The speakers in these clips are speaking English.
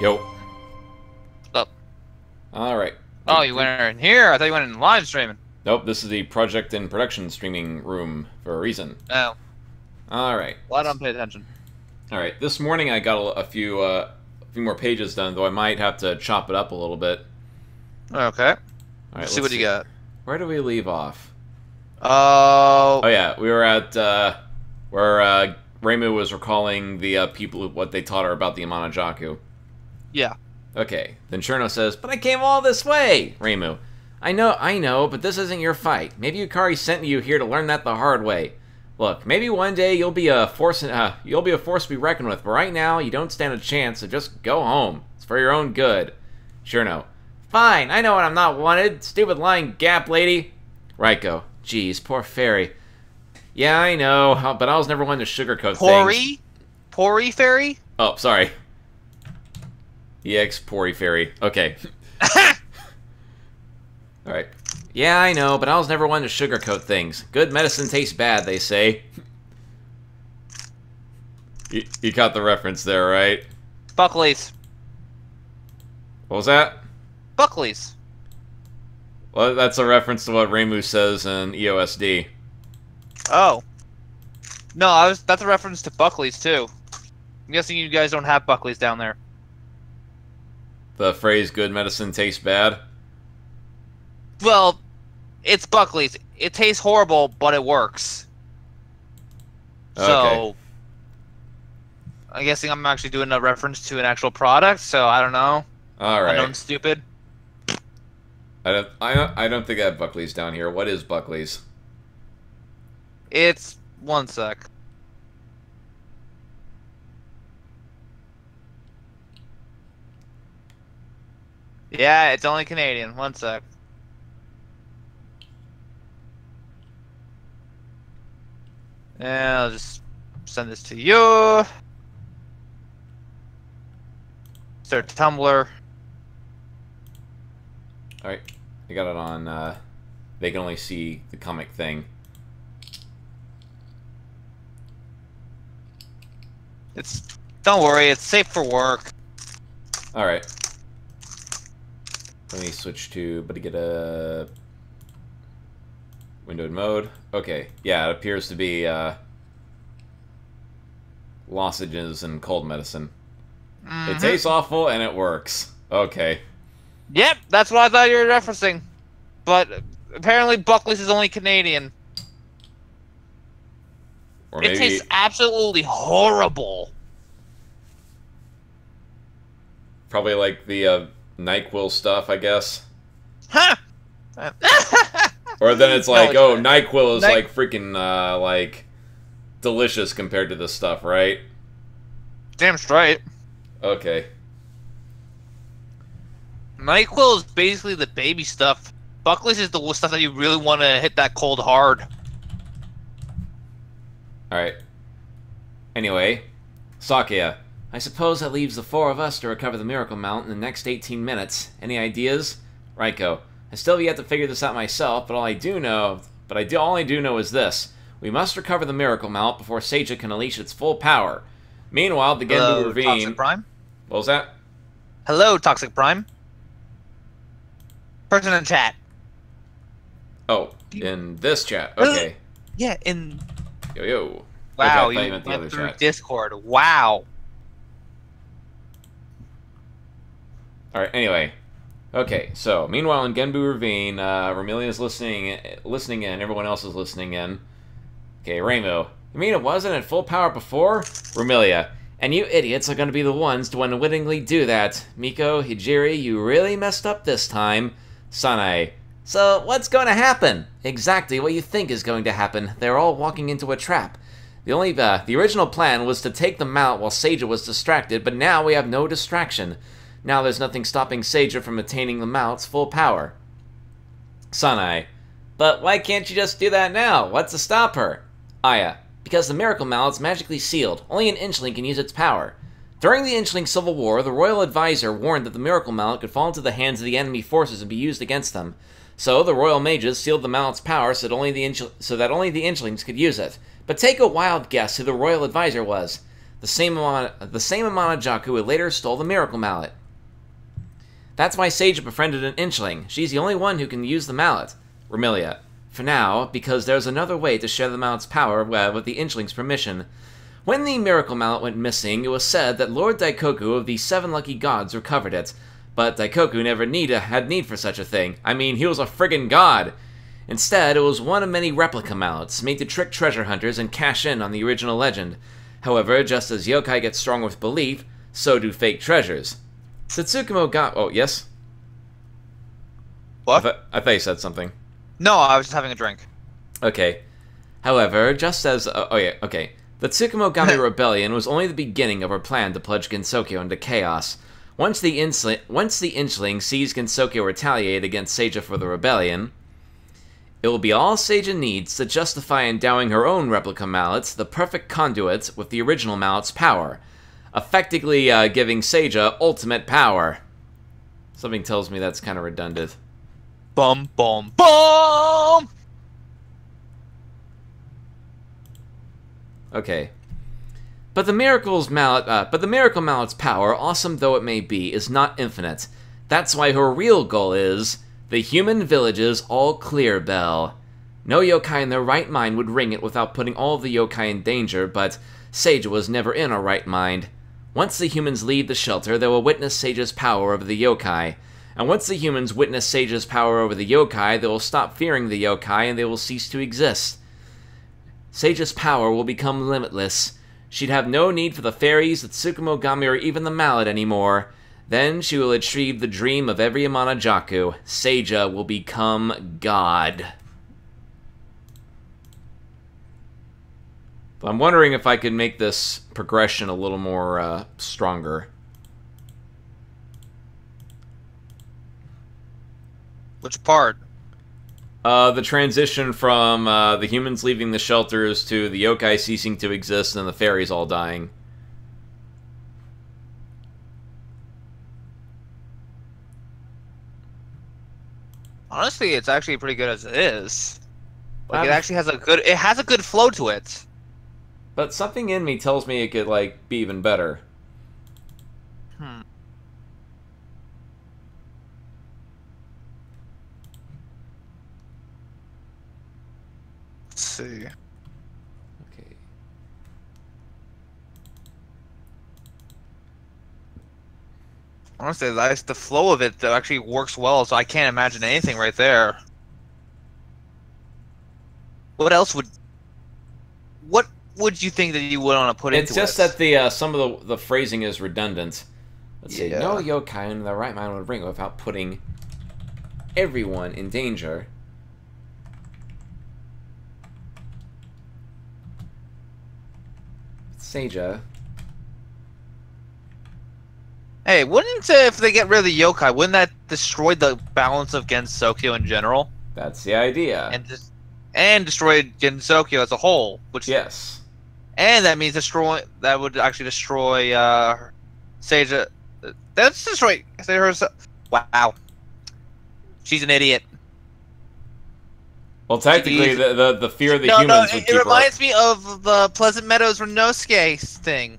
Yo. Up. Alright. Oh, you went in here? I thought you went in live streaming. Nope, this is the project and production streaming room for a reason. Oh. Alright. Well, I don't pay attention. Alright, this morning I got a few more pages done, though I might have to chop it up a little bit. Okay. Alright, See what you got. Where do we leave off? Oh. Oh yeah, we were at where Reimu was recalling the people what they taught her about the Amanojaku. Yeah. Okay, then Cherno says, "But I came all this way!" Reimu, I know, but this isn't your fight. Maybe Yukari sent you here to learn that the hard way. Look, maybe one day you'll be a force to be reckoned with, but right now you don't stand a chance, so just go home. It's for your own good. Cherno, fine, I know when I'm not wanted. Stupid lying gap lady. Raiko, geez, poor fairy. Yeah, I know, but I was never one to sugarcoat things. Pori fairy? Oh, sorry. EX Pori Fairy. Okay. Alright. Yeah, I know, but I was never one to sugarcoat things. Good medicine tastes bad, they say. You caught the reference there, right? Buckley's. What was that? Buckley's. Well, that's a reference to what Reimu says in EOSD. Oh. No, that's a reference to Buckley's, too. I'm guessing you guys don't have Buckley's down there. The phrase, good medicine tastes bad? Well, it's Buckley's. It tastes horrible, but it works. Okay. So, I'm guessing I'm actually doing a reference to an actual product, so I don't know. Alright. I know I'm stupid. I don't think I have Buckley's down here. What is Buckley's? It's... one sec. Yeah, it's only Canadian. One sec. And I'll just send this to you. Start Tumblr. Alright. I got it on, they can only see the comic thing. Don't worry, it's safe for work. Alright. Let me switch to, but to get a windowed mode. Okay, yeah, it appears to be lozenges and cold medicine. It tastes awful and it works. Okay. Yep, that's what I thought you were referencing. But apparently Buckley's is only Canadian. Or maybe it tastes absolutely horrible. probably like the NyQuil stuff, I guess. Huh? Or then it's like, No, oh, NyQuil is like freaking like delicious compared to this stuff, right? Damn straight. Okay. NyQuil is basically the baby stuff. Buckley's is the stuff that you really want to hit that cold hard. Alright. Anyway, Sakia, I suppose that leaves the four of us to recover the Miracle Mount in the next 18 minutes. Any ideas? Raiko, I still have yet to figure this out myself, but all I do know is this. We must recover the Miracle Mount before Seija can unleash its full power. Meanwhile, the Genbu Ravine... Toxic Prime? What was that? Hello, Toxic Prime. Person in chat. Oh, in this chat. Okay. Yeah, in... Yo. Wow, okay, you meant the went other through chat. Discord. Wow. Alright, anyway. Okay, so, meanwhile in Genbu Ravine, Remelia's listening in, everyone else is listening in. Okay, Reimu. You mean it wasn't at full power before? Remelia. And you idiots are going to be the ones to unwittingly do that. Miko, Hijiri, you really messed up this time. Sanae. So, what's going to happen? Exactly what you think is going to happen. They're all walking into a trap. The original plan was to take them out while Seija was distracted, but now we have no distraction. Now there's nothing stopping Seija from attaining the Mount's full power. Sanae. But why can't you just do that now? What's to stop her? Aya. Because the Miracle Mount's magically sealed. Only an Inchling can use its power. During the Inchling Civil War, the Royal Advisor warned that the Miracle Mount could fall into the hands of the enemy forces and be used against them. So, the Royal Mages sealed the Mount's power so that only the Inchlings could use it. But take a wild guess who the Royal Advisor was. The same Amanojaku who later stole the Miracle Mallet. That's why Sage befriended an Inchling. She's the only one who can use the mallet. Remilia. For now, because there's another way to share the mallet's power with the Inchling's permission. When the Miracle Mallet went missing, it was said that Lord Daikoku of the Seven Lucky Gods recovered it. But Daikoku never had need for such a thing. I mean, he was a friggin' god. Instead, it was one of many replica mallets, made to trick treasure hunters and cash in on the original legend. However, just as yokai get strong with belief, so do fake treasures. Satsukumo got... Oh, yes? What? I thought you said something. No, I was just having a drink. Okay. However, just as... okay. The Tsukumogami Rebellion was only the beginning of her plan to plunge Gensokyo into chaos. Once the Inchling sees Gensokyo retaliate against Seija for the rebellion, it will be all Seija needs to justify endowing her own replica mallets, the perfect conduits with the original mallet's power, effectively giving Seija ultimate power. Something tells me that's kind of redundant. Bum, bum, bum! Okay. But the Miracle Mallet's power, awesome though it may be, is not infinite. That's why her real goal is the human village's all-clear bell. No yokai in their right mind would ring it without putting all of the yokai in danger, but Seija was never in her right mind. Once the humans leave the shelter, they will witness Seija's power over the yokai. And once the humans witness Seija's power over the yokai, they will stop fearing the yokai and they will cease to exist. Seija's power will become limitless. She'd have no need for the fairies, the Tsukumogami, or even the mallet anymore. Then she will achieve the dream of every Amanojaku. Seija will become God. But I'm wondering if I could make this progression a little more stronger. Which part? The transition from the humans leaving the shelters to the yokai ceasing to exist and the fairies all dying. Honestly, it's actually pretty good as it is. Like, it actually has a good flow to it. But something in me tells me it could, like, be even better. Let's see. Okay. Honestly, that's the flow of it that actually works well, so I can't imagine anything right there. What else would... What would you think that you would want to put into it? It's just that the some of the phrasing is redundant. Let's see. Yeah. No yokai in the right mind would ring without putting everyone in danger. Seija. Hey, wouldn't if they get rid of the yokai, wouldn't that destroy the balance of Gensokyo in general? That's the idea. And destroy Gensokyo as a whole, which yes. And that means that would actually destroy Seija. That's destroy herself. Wow. She's an idiot. Well, technically, the fear of the humans would keep her. It reminds me of the Pleasant Meadows Renosuke thing.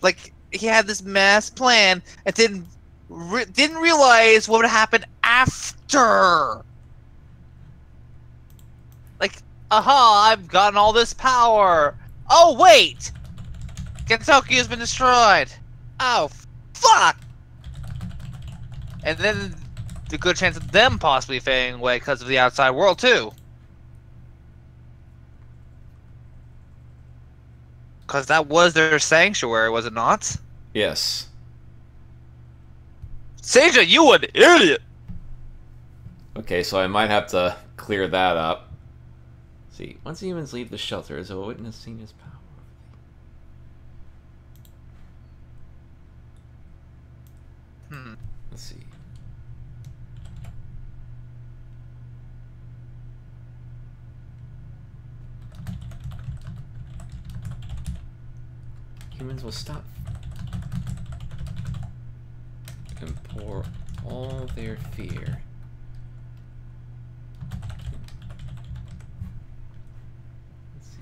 Like, he had this mass plan and didn't realize what would happen after. Like, aha, I've gotten all this power. Oh, wait! Gensokyo has been destroyed. Oh, fuck! And then the good chance of them possibly fading away because of the outside world, too. Because that was their sanctuary, was it not? Yes. Seija, you an idiot! Okay, so I might have to clear that up. Let's see, once the humans leave the shelters, they will witness Seija's power. Let's see. Humans will stop and pour all their fear. Let's see.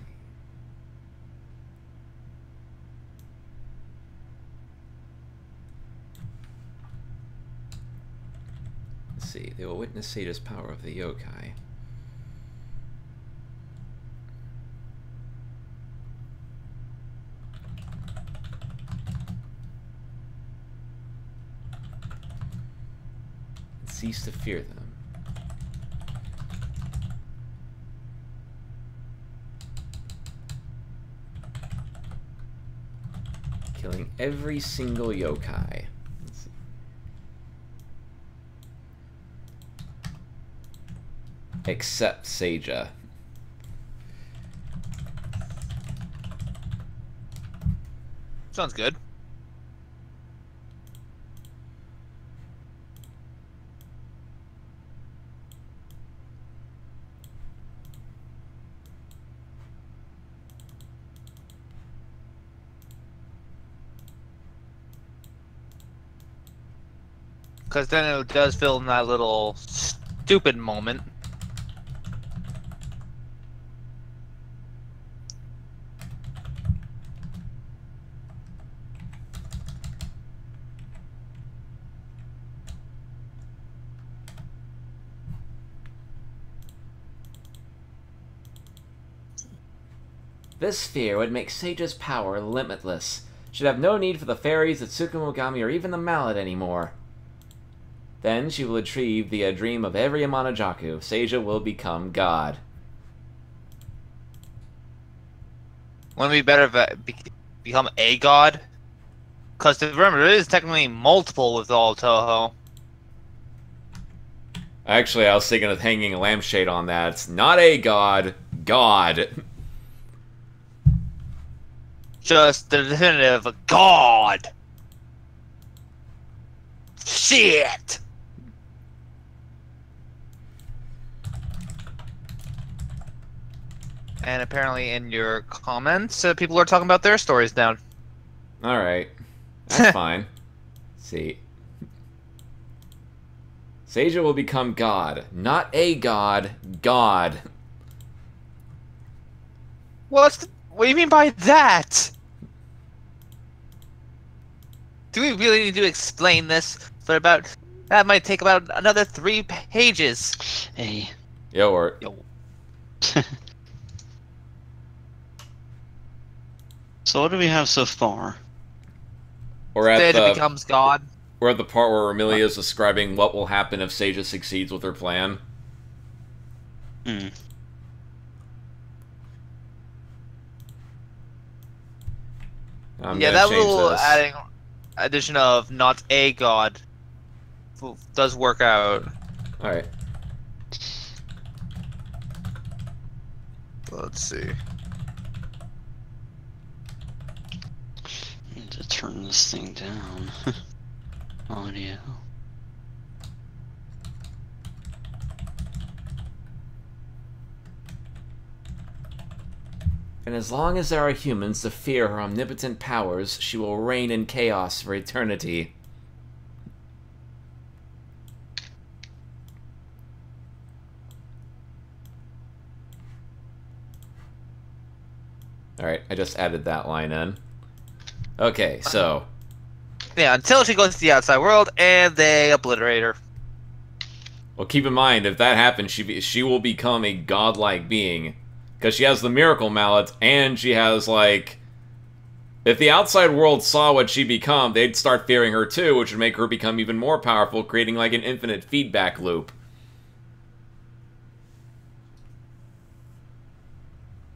They will witness Sage's power of the yokai. And cease to fear them. Killing every single yokai. Let's see. Except Seija. Sounds good. Because then it does fill in that little stupid moment. This sphere would make Seija's power limitless. She'd have no need for the fairies, the Tsukumogami, or even the mallet anymore. Then she will achieve the dream of every Amanojaku. Seija will become God. Wouldn't it be better if it become a god? Because remember, it is technically multiple with all Toho. Actually, I was thinking of hanging a lampshade on that. It's not a god, God. Just the definitive god. Shit. And apparently in your comments, people are talking about their stories now. Alright. That's fine. Let's see. Seija will become God. Not a god, God. What do you mean by that? Do we really need to explain this for about... That might take about another 3 pages. Hey. Yo. So what do we have so far? We're at Seija becomes God. We're at the part where Amelia is describing what will happen if Seija succeeds with her plan. Hmm. Yeah, that little addition of not a god does work out. Alright. Let's see. Need to turn this thing down. Audio. And as long as there are humans to fear her omnipotent powers, she will reign in chaos for eternity. Alright, I just added that line in. Okay, so... Yeah, until she goes to the outside world and they obliterate her. Well, keep in mind, if that happens, she will become a godlike being. Because she has the miracle mallet, and she has, like... If the outside world saw what she become, they'd start fearing her too, which would make her become even more powerful, creating, like, an infinite feedback loop.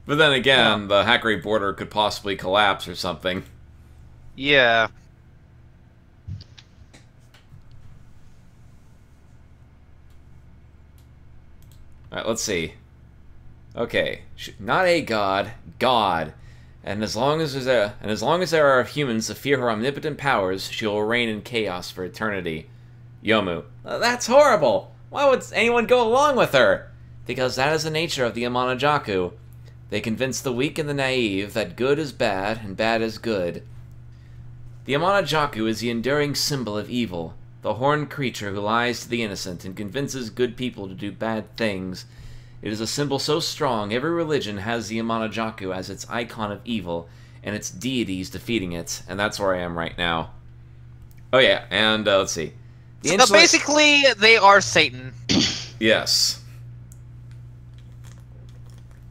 But then again, the Hackray border could possibly collapse or something. Yeah. Alright, let's see. Okay, not a god, God. And as long as there are humans to fear her omnipotent powers, she will reign in chaos for eternity. Yomu. That's horrible! Why would anyone go along with her? Because that is the nature of the Amanojaku. They convince the weak and the naive that good is bad and bad is good. The Amanojaku is the enduring symbol of evil, the horned creature who lies to the innocent and convinces good people to do bad things. It is a symbol so strong, every religion has the Amanojaku as its icon of evil, and its deities defeating it, and that's where I am right now. Oh yeah, and let's see. So basically, they are Satan. Yes.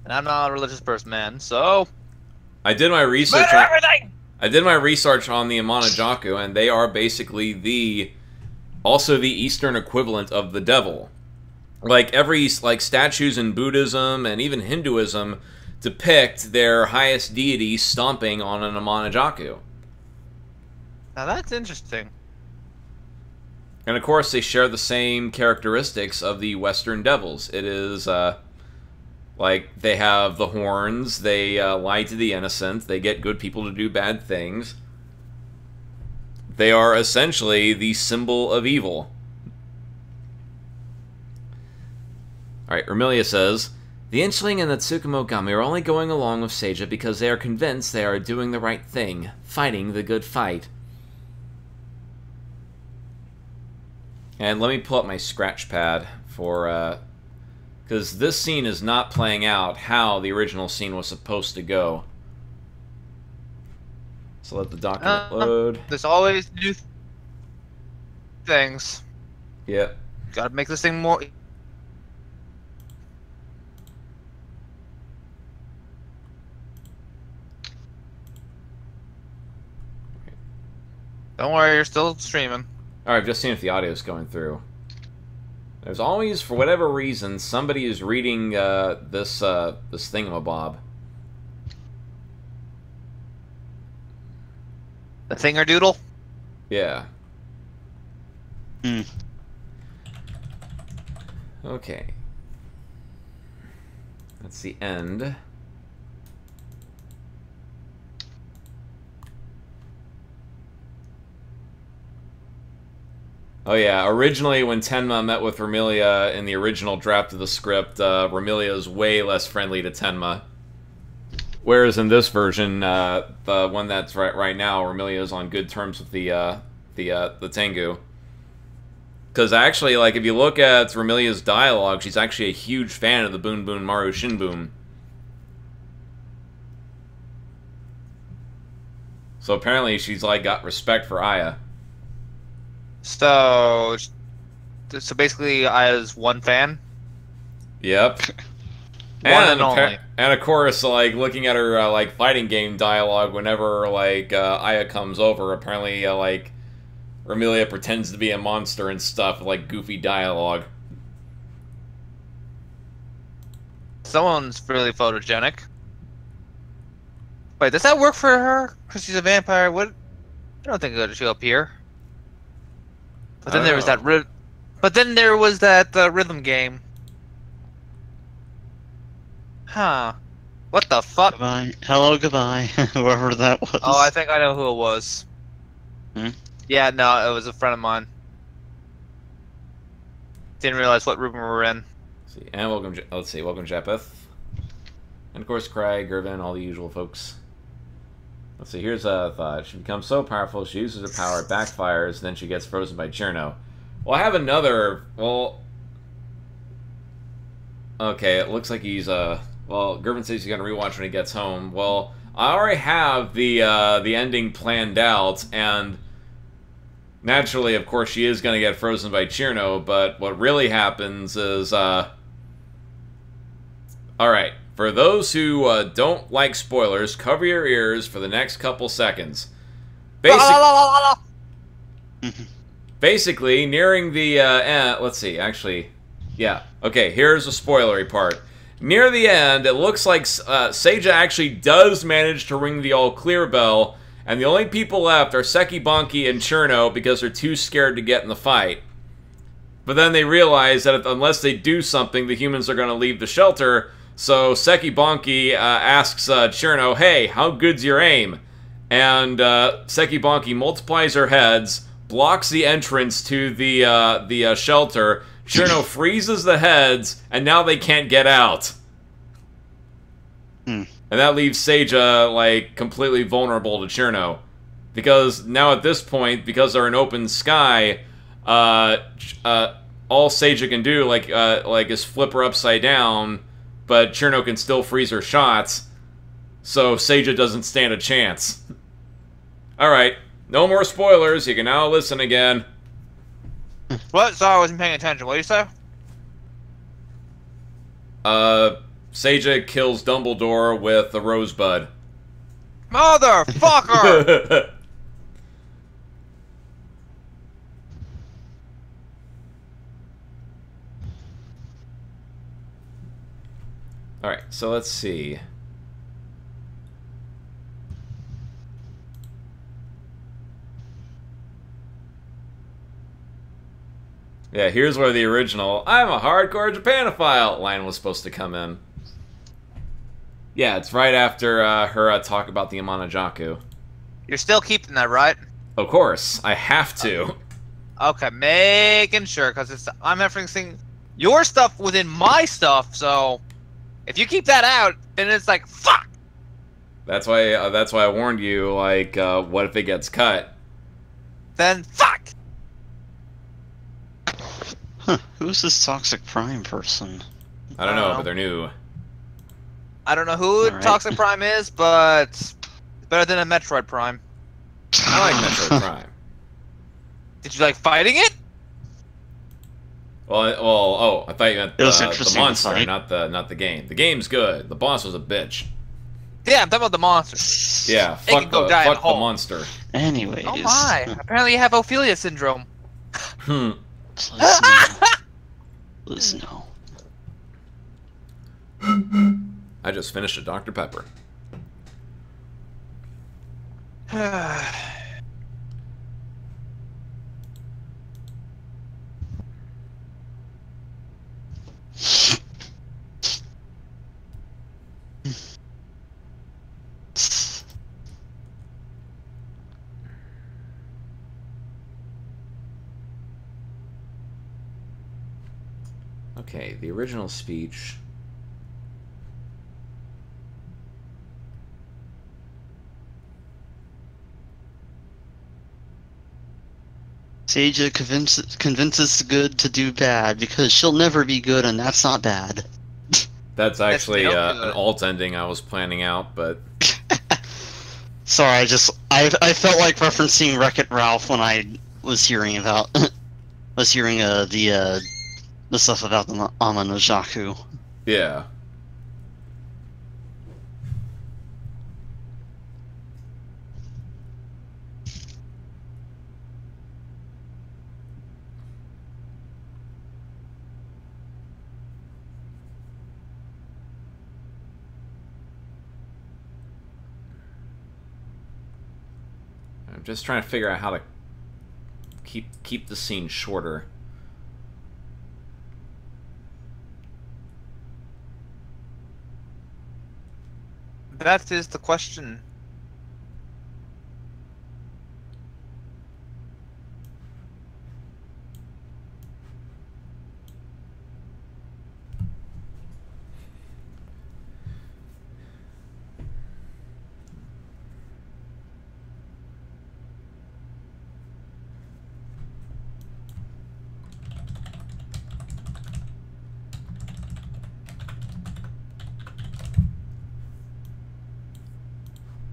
And I'm not a religious person, man, so... I did my research on everything! I did my research on the Amanojaku, and they are basically also the Eastern equivalent of the devil. Like, statues in Buddhism and even Hinduism depict their highest deity stomping on an Amanojaku. Now that's interesting. And of course, they share the same characteristics of the Western devils. It is, like, they have the horns, they lie to the innocent, they get good people to do bad things. They are essentially the symbol of evil. Alright, Ermilia says, the Inchling and the Tsukumogami are only going along with Seija because they are convinced they are doing the right thing, fighting the good fight. And let me pull up my scratch pad for, because this scene is not playing out how the original scene was supposed to go. So let the document load. There's always new things. Yep. Gotta make this thing more... Don't worry, you're still streaming. Alright, I've just seen if the audio is going through. There's always, for whatever reason, somebody is reading this thingamabob. The Thingerdoodle? Yeah. Hmm. Okay. That's the end. Oh yeah, originally when Tenma met with Remilia in the original draft of the script, Remilia is way less friendly to Tenma. Whereas in this version, the one that's right now, Remilia is on good terms with the Tengu. Because actually, like, if you look at Remilia's dialogue, she's actually a huge fan of the Boon Boon Maru Shinbun. So apparently she's, like, got respect for Aya. So basically, Aya's one fan? Yep. And only. And of course, like, looking at her, like, fighting game dialogue whenever, like, Aya comes over, apparently, like, Remilia pretends to be a monster and stuff, like, goofy dialogue. Someone's really photogenic. Wait, does that work for her? Because she's a vampire? What? I don't think it'll show up here. But then there was that rhythm game. Huh. What the fuck? Goodbye. Hello, goodbye. Whoever that was. Oh, I think I know who it was. Hmm? Yeah, no, it was a friend of mine. Didn't realize what room we were in. Let's see, and welcome, let's see, welcome Japheth. And of course Craig, Gervin, all the usual folks. Let's see, here's a thought. She becomes so powerful, she uses her power, it backfires, then she gets frozen by Cherno. Well, I have another, well... Okay, it looks like he's, well, Gervin says he's gonna rewatch when he gets home. Well, I already have the ending planned out, and... Naturally, of course, she is gonna get frozen by Cherno, but what really happens is, Alright. For those who don't like spoilers, cover your ears for the next couple seconds. Basically, nearing the end... Let's see, actually... Yeah, okay, here's a spoilery part. Near the end, it looks like Seija actually does manage to ring the all-clear bell, and the only people left are Sekibanki and Cherno because they're too scared to get in the fight. But then they realize that unless they do something, the humans are going to leave the shelter... So Sekibanki asks Cherno, hey, how good's your aim? And Sekibanki multiplies her heads, blocks the entrance to the shelter. Cherno freezes the heads, and now they can't get out. Hmm. And that leaves Seija, like, completely vulnerable to Cherno. Because now at this point, because they're in open sky, all Seija can do, like, is flip her upside down, but Cherno can still freeze her shots, so Seija doesn't stand a chance. Alright, no more spoilers, you can now listen again. What? Sorry, I wasn't paying attention. What do you say? Seija kills Dumbledore with a rosebud. Motherfucker! Alright, so let's see. Yeah, here's where the original "I'm a hardcore Japanophile" line was supposed to come in. Yeah, it's right after her talk about the Amanojaku. You're still keeping that, right? Of course, I have to. Okay, making sure, because I'm referencing your stuff within my stuff, so if you keep that out, then it's like, fuck! That's why I warned you, like, what if it gets cut? Then fuck! Huh, who's this Toxic Prime person? I don't know, but they're new. I don't know who Alright. Toxic Prime is, but it's better than a Metroid Prime. I like Metroid Prime. Did you like fighting it? Oh, I thought you meant It was the interesting to monster, fight. not the game. The game's good. The boss was a bitch. Yeah, I'm talking about the monster. Yeah, It can go die in a fuck the hole. monster. Anyways. Oh my! Apparently, you have Ophelia syndrome. Hmm. Please no. Please no. I just finished a Dr. Pepper. Okay, the original speech. Seija convinces good to do bad because she'll never be good, and that's not bad. That's actually no an good. alt ending I was planning out, but Sorry, I felt like referencing Wreck-It Ralph when I was hearing about the stuff about the Amanojaku. yeah. I'm just trying to figure out how to keep the scene shorter. That is the question.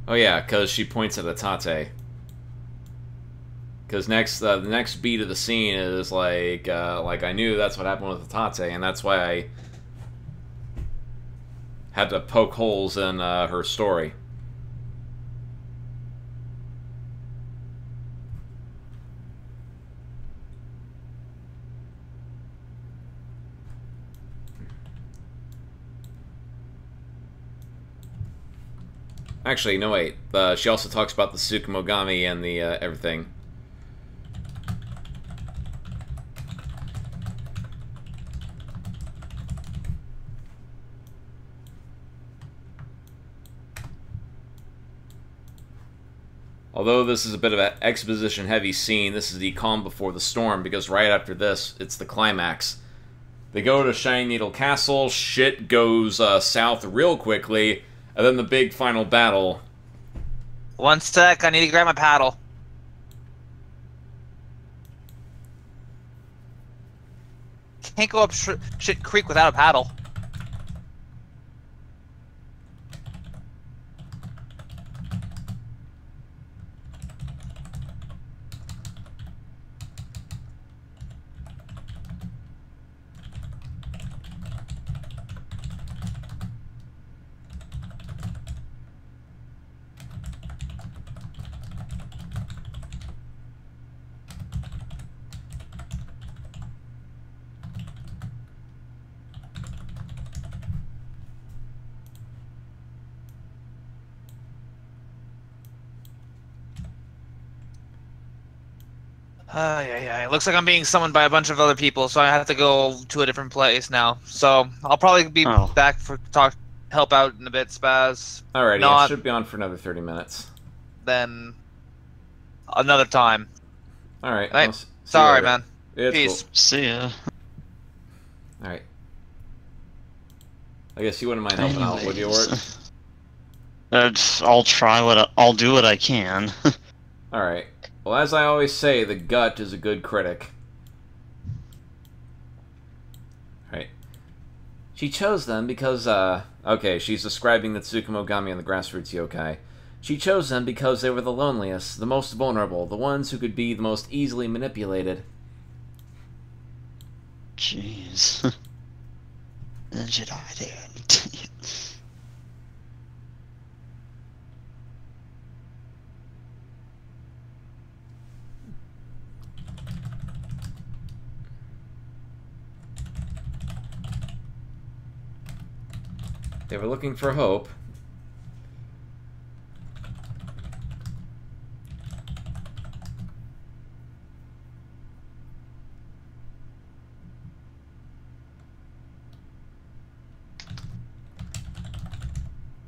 Oh yeah, because she points at Atate. Because the next beat of the scene is like I knew that's what happened with Atate, and that's why I had to poke holes in her story. Actually, no wait. She also talks about the Tsukumogami and the everything. Although this is a bit of an exposition-heavy scene, this is the calm before the storm, because right after this, it's the climax. They go to Shining Needle Castle, shit goes south real quickly, and then the big final battle. One sec, I need to grab my paddle. Can't go up shit creek without a paddle. Yeah. It looks like I'm being summoned by a bunch of other people, so I have to go to a different place now. So I'll probably be Oh. back for help out in a bit, Spaz. Alrighty, Not I should be on for another 30 minutes. then another time. Alright, Right. well, see you Sorry, later. man. It's Peace. cool. See ya. Alright. I guess you wouldn't mind helping out, would you, Wart? I'll do what I can. Alright. Well, as I always say, the gut is a good critic. Right. She chose them because, okay, she's describing the Tsukumogami and the grassroots yokai. She chose them because they were the loneliest, the most vulnerable, the ones who could be the most easily manipulated. Jeez. The Jedi did. They were looking for hope.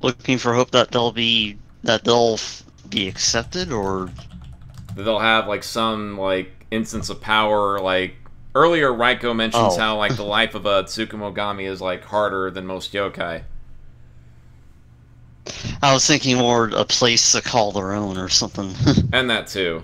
Looking for hope that they'll be accepted, or They'll have, like, some, like, instance of power, like... Earlier, Raiko mentions how, like, the life of a Tsukumogami is, like, harder than most yokai. I was thinking more a place to call their own or something. And that, too.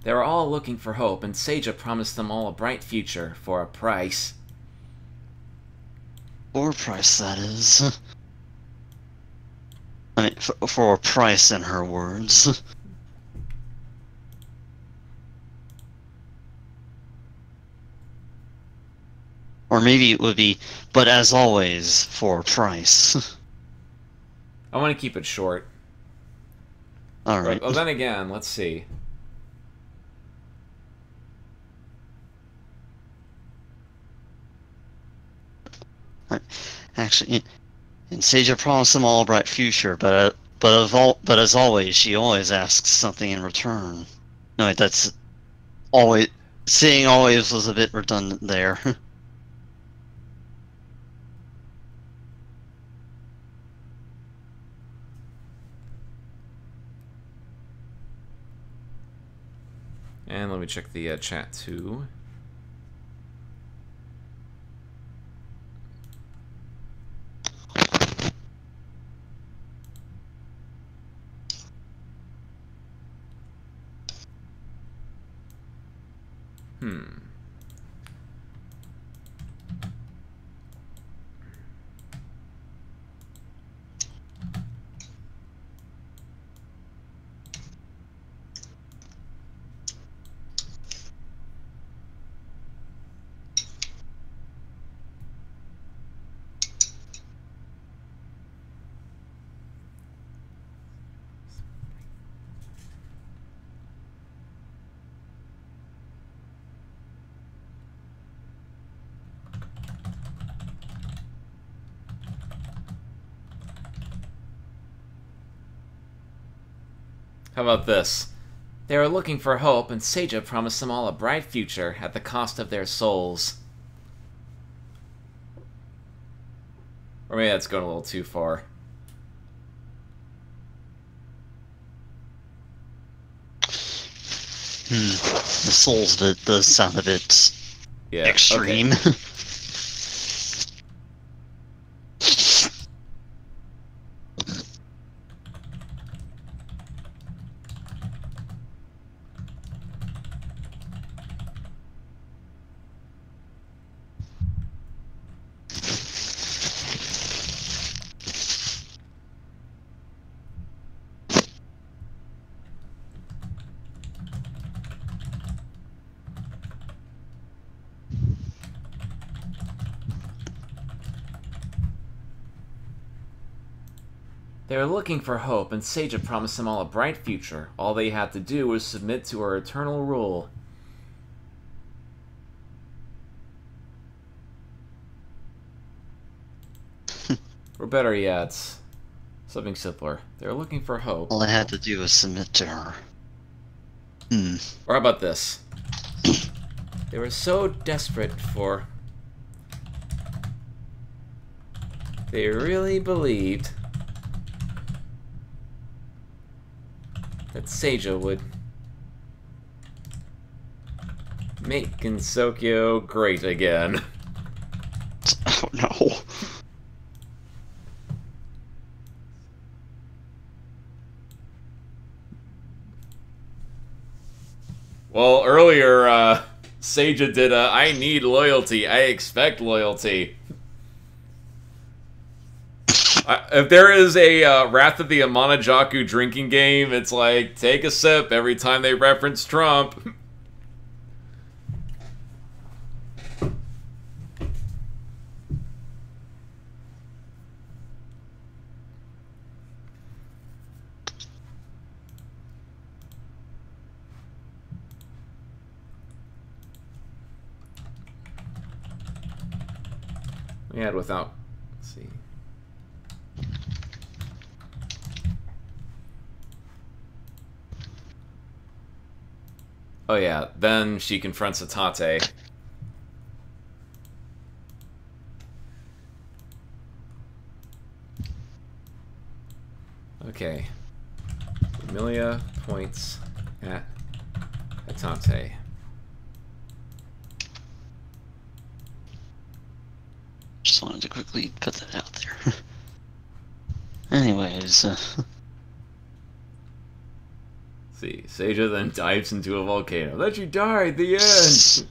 They were all looking for hope, and Seija promised them all a bright future for a price. For a price, that is. I mean, for a price, in her words. Or maybe it would be, but as always, for a price. I want to keep it short. Alright. Well, then again, let's see. Actually, and Seija promised them all a bright future, but as always, she always asks something in return. No, wait, that's always saying always was a bit redundant there. And let me check the chat, too. How about this? They were looking for hope, and Seija promised them all a bright future at the cost of their souls. Or maybe that's going a little too far. The souls bit does sound a bit extreme. Okay. They were looking for hope, and Seija promised them all a bright future. All they had to do was submit to her eternal rule. Or better yet, something simpler. They're looking for hope. All I had to do was submit to her. Or how about this? They were so desperate for... They really believed that Seija would make Gensokyo great again. Oh no. Well, earlier, Seija did a, I need loyalty, I expect loyalty. If there is a Wrath of the Amanojaku drinking game, it's like, take a sip every time they reference Trump. We had without, let's see. Oh yeah, then she confronts Atate. Okay. Amelia points at Atate. Just wanted to quickly put that out there. Anyways, See, Seija then dives into a volcano. That you died, the end!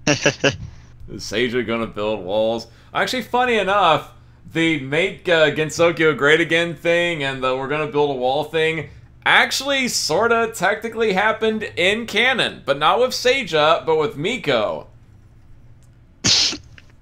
Is Seija gonna build walls? Actually, funny enough, the make Gensokyo great again thing and the we're gonna build a wall thing actually sorta technically happened in canon, but not with Seija, but with Miko.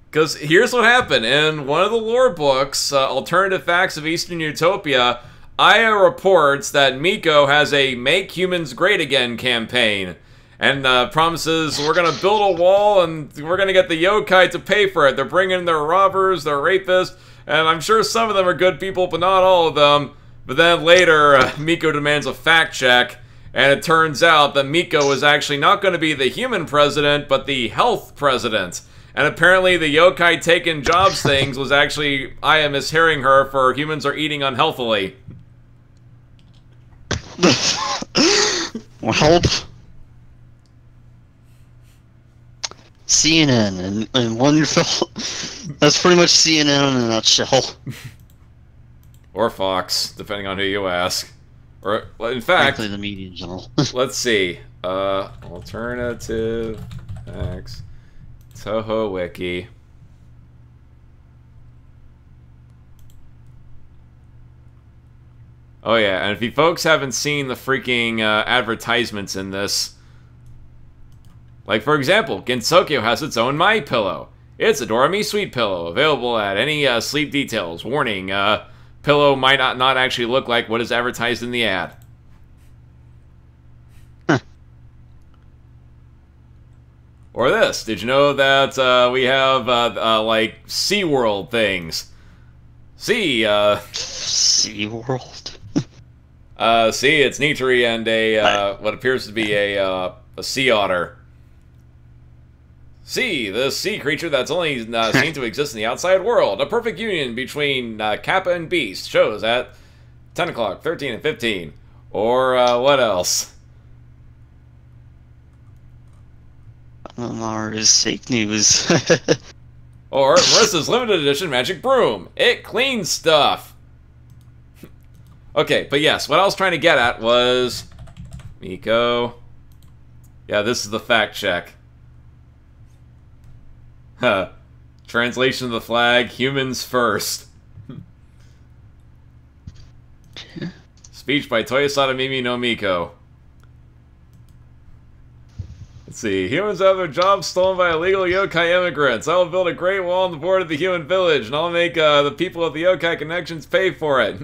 Because here's what happened. In one of the lore books, Alternative Facts of Eastern Utopia, Aya reports that Miko has a Make Humans Great Again campaign. And promises, we're going to build a wall and we're going to get the yokai to pay for it. They're bringing their robbers, their rapists, and I'm sure some of them are good people, but not all of them. But then later, Miko demands a fact check, and it turns out that Miko was actually not going to be the human president, but the health president. And apparently the yokai taking jobs things was actually Aya mishearing her for humans are eating unhealthily. well, CNN and wonderful. That's pretty much CNN in a nutshell. Or Fox, depending on who you ask. Or, in fact, Frankly, the media in general. let's see. Alternative Facts. Toho Wiki. Oh yeah, and if you folks haven't seen the freaking advertisements in this, like for example, Gensokyo has its own My Pillow. It's a Doremi Sweet Pillow, available at any sleep details. Warning, pillow might not actually look like what is advertised in the ad. Or this, did you know that we have, like, SeaWorld things? SeaWorld? See, it's Nitri and a, what appears to be a sea otter. See, this sea creature that's only seen to exist in the outside world. A perfect union between Kappa and Beast. Shows at 10 o'clock, 13 and 15. Or, what else? Mars fake news. Or Marissa's limited edition magic broom. It cleans stuff. Okay, but yes, what I was trying to get at was Miko. Yeah, this is the fact check. Huh. Translation of the flag, humans first. Speech by Toyosada Mimi no Miko. Let's see. Humans have their jobs stolen by illegal yokai immigrants. I will build a great wall on the border of the human village, and I'll make the people of the yokai connections pay for it.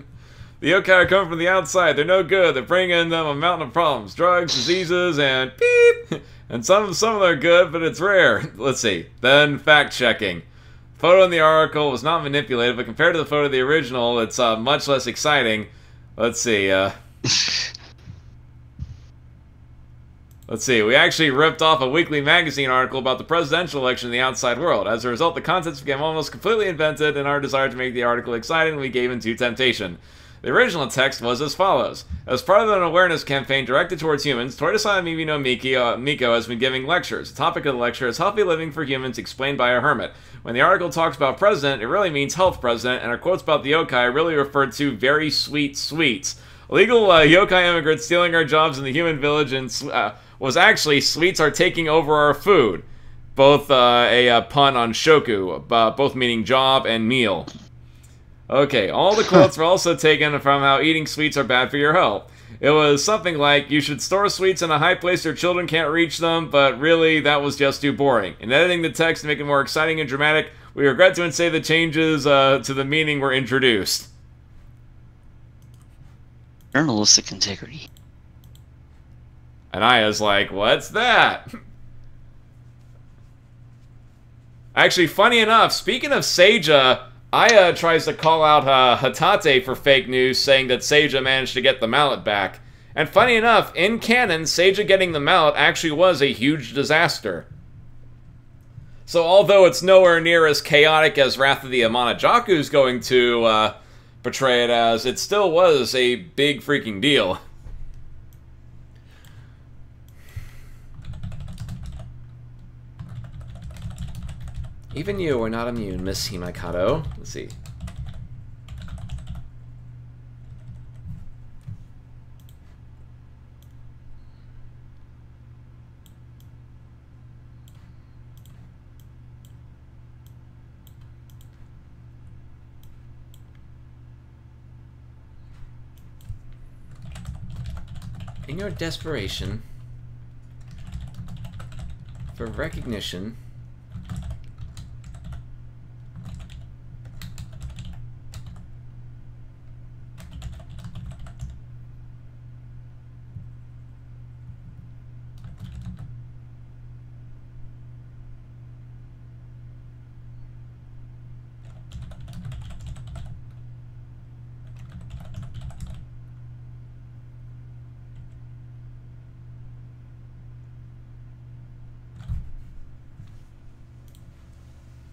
The yokai are coming from the outside. They're no good. They're bringing them a mountain of problems. Drugs, diseases, and beep! And some of them are good, but it's rare. Let's see. Then fact-checking. Photo in the article was not manipulated, but compared to the photo of the original, it's much less exciting. Let's see. Let's see, we actually ripped off a weekly magazine article about the presidential election in the outside world. As a result, the contents became almost completely invented, and our desire to make the article exciting, we gave into temptation. The original text was as follows. As part of an awareness campaign directed towards humans, Toyota Mimi no Miko has been giving lectures. The topic of the lecture is Healthy Living for Humans Explained by a Hermit. When the article talks about president, it really means health president, and our quotes about the yokai really referred to very sweet sweets. Illegal yokai immigrants stealing our jobs in the human village and was actually sweets are taking over our food. Both a pun on shoku, both meaning job and meal. Okay, all the quotes were also taken from how eating sweets are bad for your health. It was something like, you should store sweets in a high place where children can't reach them, but really, that was just too boring. In editing the text to make it more exciting and dramatic, we regret to say the changes to the meaning were introduced. Journalistic integrity. And Aya's like, what's that? Actually, funny enough, speaking of Seija, Aya tries to call out Hatate for fake news, saying that Seija managed to get the mallet back. And funny enough, in canon, Seija getting the mallet actually was a huge disaster. So although it's nowhere near as chaotic as Wrath of the Amanojaku is going to portray it as, it still was a big freaking deal. Even you are not immune, Miss Himakato. Let's see. In your desperation for recognition,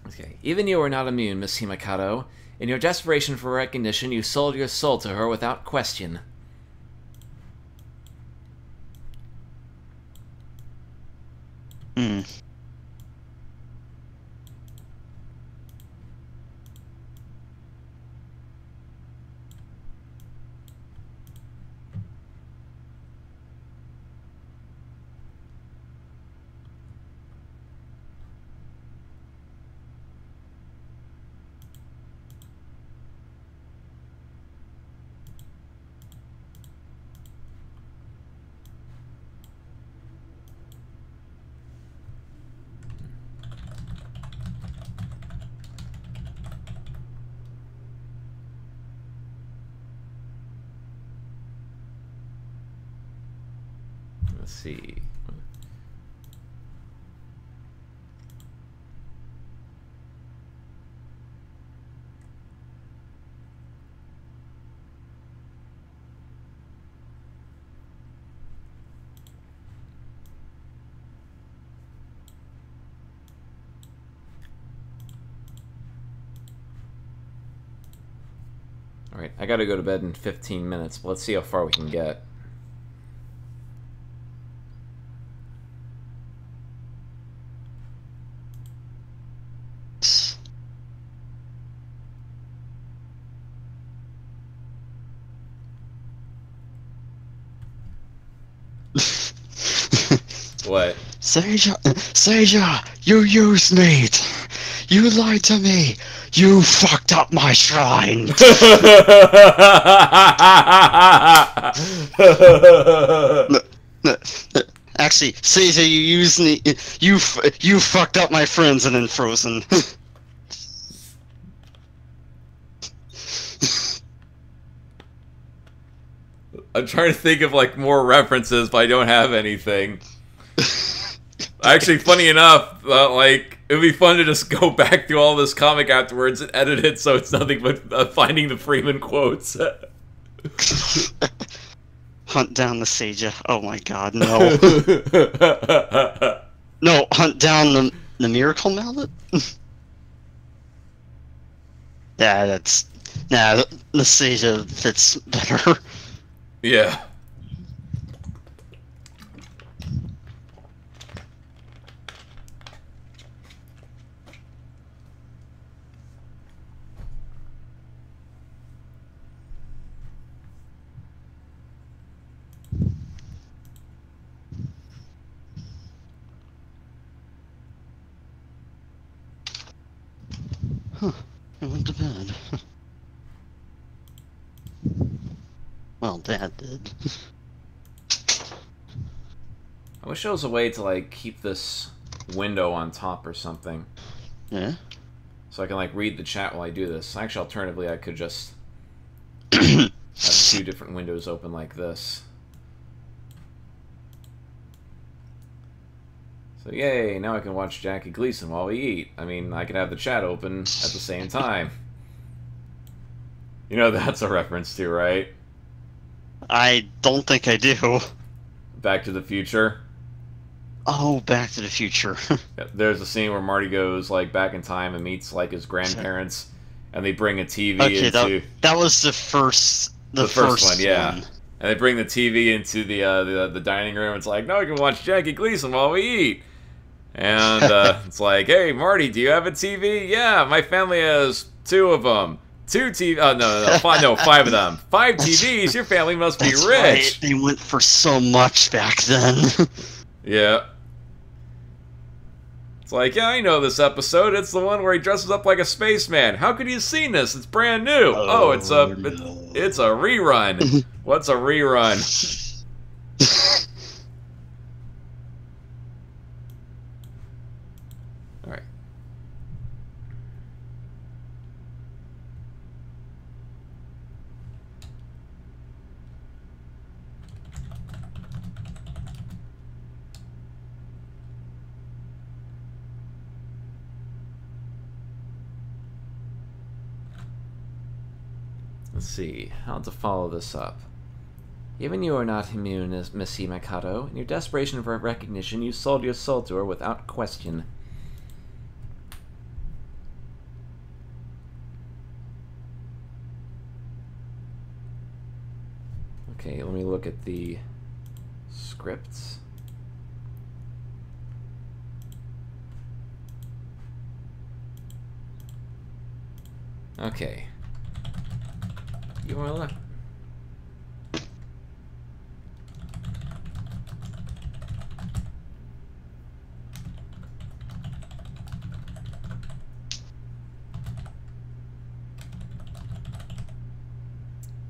okay. Even you are not immune, Miss Himakato. In your desperation for recognition, you sold your soul to her without question. Hmm. Let's see. Alright, I gotta go to bed in 15 minutes, but let's see how far we can get. What? Seija, you used me. You lied to me. You fucked up my shrine. Actually, Seija, you used me. You fucked up my friends and then Frozen. I'm trying to think of like more references, but I don't have anything. Actually, funny enough, like It'd be fun to just go back through all this comic afterwards and edit it so it's nothing but finding the Freeman quotes. Hunt down the Seija. Oh my god, no. No, hunt down the Miracle Mallet? Yeah, that's... Nah, the Seija fits better. Yeah. Huh. I went to bed. Well, Dad did. I wish there was a way to, like, keep this window on top or something. Yeah? So I can, like, read the chat while I do this. Actually, alternatively, I could just have 2 different windows open like this. So yay, now I can watch Jackie Gleason while we eat. I mean, I can have the chat open at the same time. You know that's a reference to, right? I don't think I do. Back to the Future. Oh, Back to the Future. Yeah, there's a scene where Marty goes, like, back in time and meets, like, his grandparents, and they bring a TV into... that was the first one, yeah. One. And they bring the TV into the dining room. It's like, no, we can watch Jackie Gleason while we eat. And it's like, hey, Marty, do you have a TV? Yeah, my family has 2 of them. 2 TV. Oh, no, 5 of them. 5 TVs. Your family must be rich. Right. They went for so much back then. Yeah. It's like, yeah, I know this episode. It's the one where he dresses up like a spaceman. How could you have seen this? It's brand new. Oh, it's a rerun. What's a rerun? All right. Let's see, how to follow this up. Even you are not immune, Miss Himakato. In your desperation for recognition, you sold your soul to her without question. Okay, let me look at the scripts. Okay. You are left.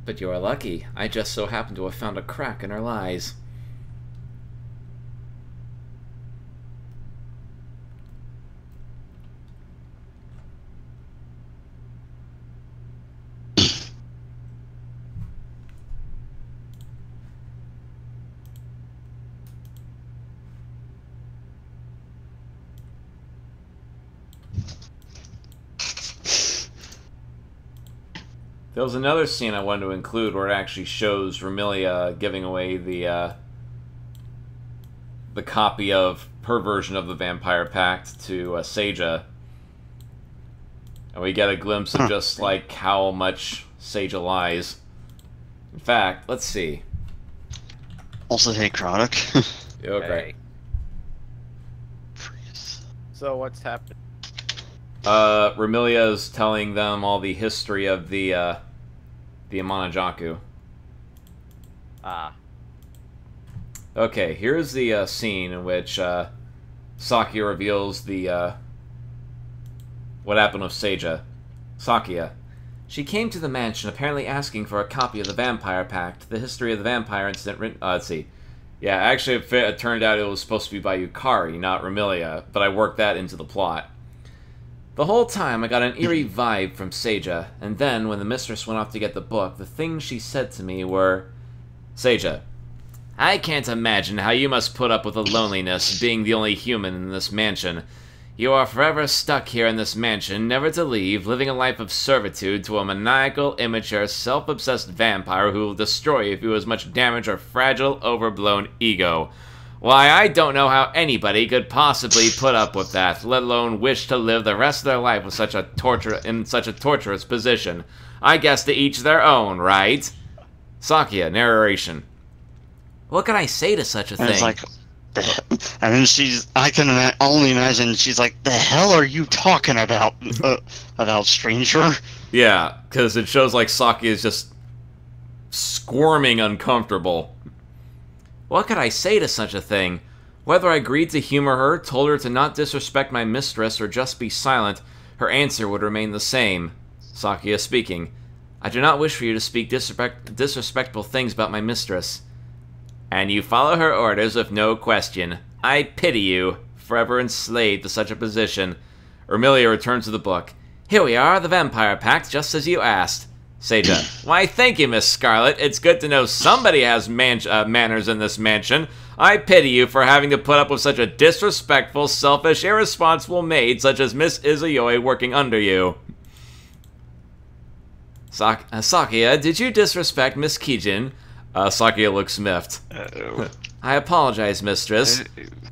But you are lucky. I just so happen to have found a crack in her lies. There was another scene I wanted to include where it actually shows Remilia giving away the copy of her version of the Vampire Pact to Seija. And we get a glimpse of just, like, how much Seija lies. In fact, let's see. Also, hey, Chronic. Okay. So what's happened? Remilia is telling them all the history of the Amanojaku. Ah. Okay, here's the scene in which Sakia reveals the what happened with Seija. Sakia. She came to the mansion apparently asking for a copy of the Vampire Pact, the history of the vampire incident written... let's see. Yeah, actually it turned out it was supposed to be by Yukari, not Remilia, but I worked that into the plot. The whole time I got an eerie vibe from Seija, and then when the mistress went off to get the book, the things she said to me were... Seija, I can't imagine how you must put up with the loneliness, being the only human in this mansion. You are forever stuck here in this mansion, never to leave, living a life of servitude to a maniacal, immature, self-obsessed vampire who will destroy you if you as much damage or fragile, overblown ego. Why, I don't know how anybody could possibly put up with that, let alone wish to live the rest of their life with such a torturous position. I guess to each their own, right? Sakia, narration. What can I say to such a thing? It's like, and then I can only imagine she's like, the hell are you talking about, stranger? Yeah, because it shows like Saki is just squirming uncomfortable. What could I say to such a thing? Whether I agreed to humor her, told her to not disrespect my mistress, or just be silent, her answer would remain the same. Sakia speaking. I do not wish for you to speak disrespectful things about my mistress. And you follow her orders with no question. I pity you, forever enslaved to such a position. Ermilia returns to the book. Here we are, the Vampire Pact, just as you asked. Seija. Why, thank you, Miss Scarlet. It's good to know somebody has manners in this mansion. I pity you for having to put up with such a disrespectful, selfish, irresponsible maid such as Miss Izuyoi working under you. Sakia, did you disrespect Miss Kijin? Sakia looks miffed. I apologize, mistress.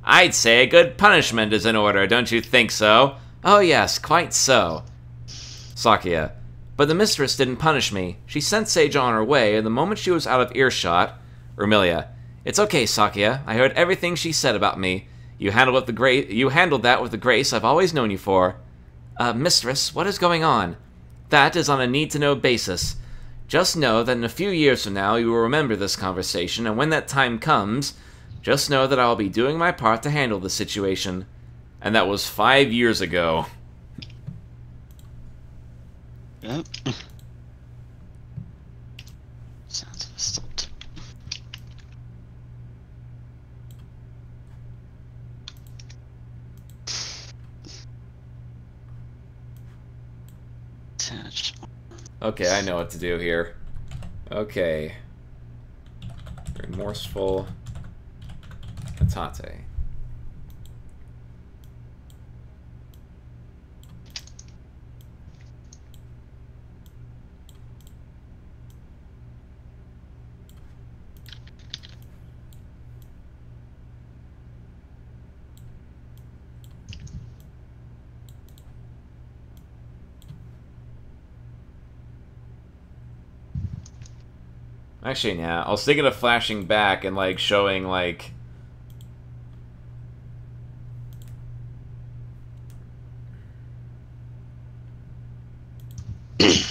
I'd say a good punishment is in order, don't you think so? Oh yes, quite so. Sakia. But the mistress didn't punish me. She sent Seija on her way, and the moment she was out of earshot... Ermilia. It's okay, Sakia. I heard everything she said about me. You handled that with the grace I've always known you for. Mistress, what is going on? That is on a need-to-know basis. Just know that in a few years from now you will remember this conversation, and when that time comes, just know that I will be doing my part to handle the situation. And that was 5 years ago. Yep. Sounds stopped. Attach. Okay, I know what to do here. Okay. Remorseful Atate. Actually, nah. I was thinking of flashing back and, like, showing, like... Let's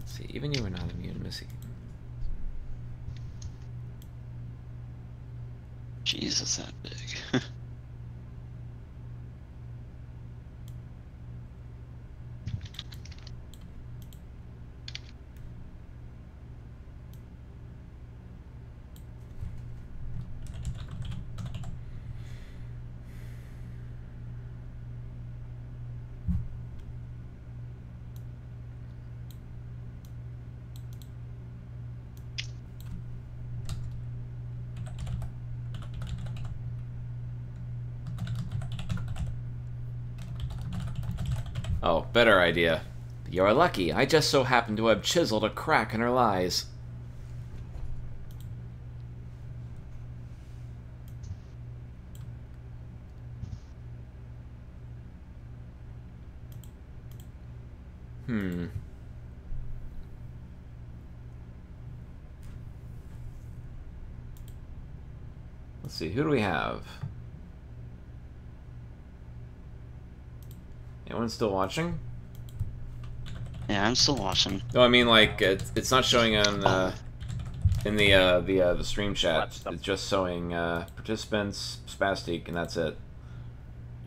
see, even you are not immune to Missy. Jesus, that big. Oh, better idea. You're lucky. I just so happen to have chiseled a crack in her lies. Let's see, who do we have? Anyone still watching? Yeah, I'm still watching. No, I mean, like, it's not showing on, in the stream chat. It's just showing, participants, Spastic, and that's it.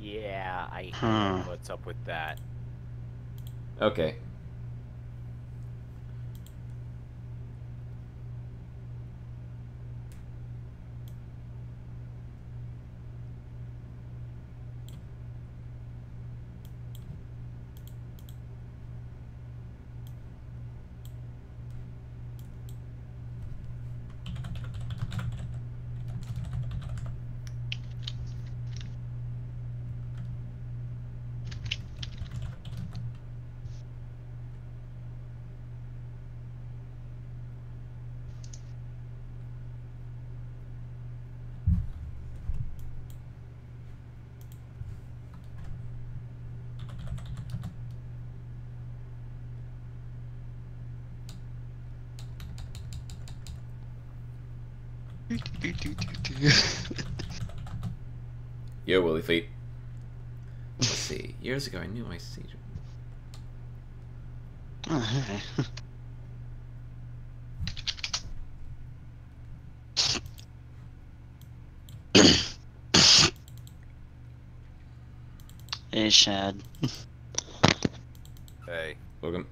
Yeah, I don't know what's up with that. Okay. Yo, Willy Feet. Let's see. Years ago, I knew my siege. Oh, hey. Hey, Shad. Hey. Welcome.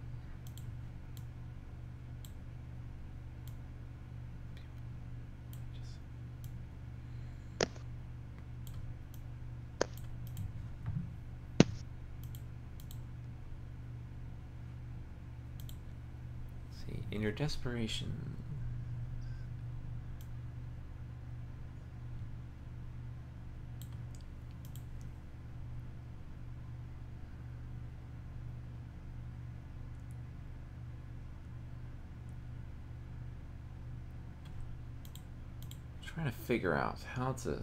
See, in your desperation. Trying to figure out how to.